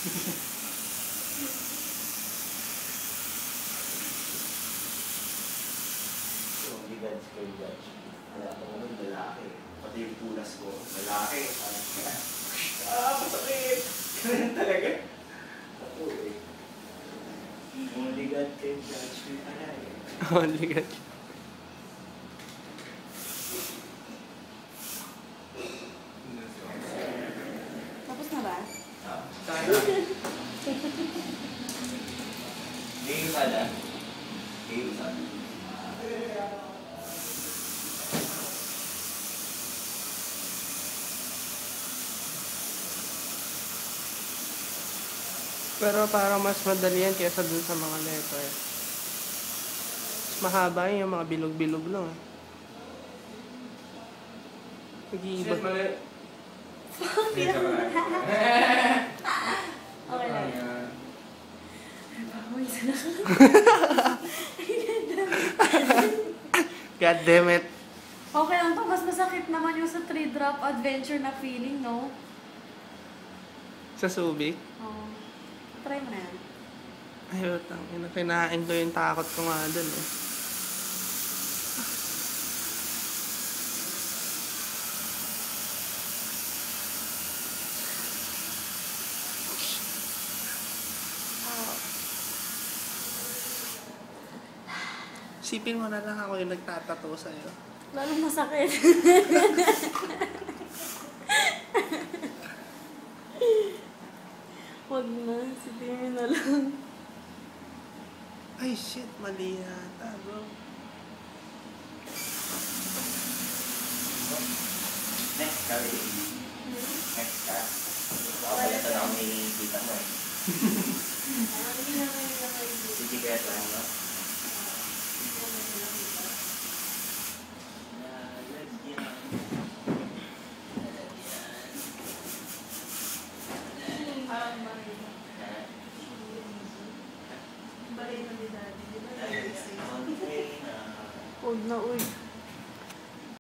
Only God's can judge. Wala ako naman lalaki. Pati yung pulas ko, lalaki. Masakit! Ganun talaga. Ako eh. Only God can judge me pala eh. Only God. Tapos na ba? Tayo. Game sana. Game sana. Pero parang mas madali yan kaysa dun sa mga letter. Mas mahaba yun, yung mga bilog-bilog lang. Nag-iiba. Okay lang. God damn it. Okay lang to. Mas masakit naman yung sa 3-drop adventure na feeling, no? Sa Subic. Oo. Try mo na yan. Ay, utang. Kinain ko yung takot ko nga dun eh. Sipin mo na lang ako yung nagtatato sa'yo. Lalong masakit. Huwag na. Sipin na lang. Ay, shit. Mali yata, bro. Next ka rin. Next ka. Kapalitan ako may kita mo eh. Sige kaya ito lang, no? Huwag na, uy.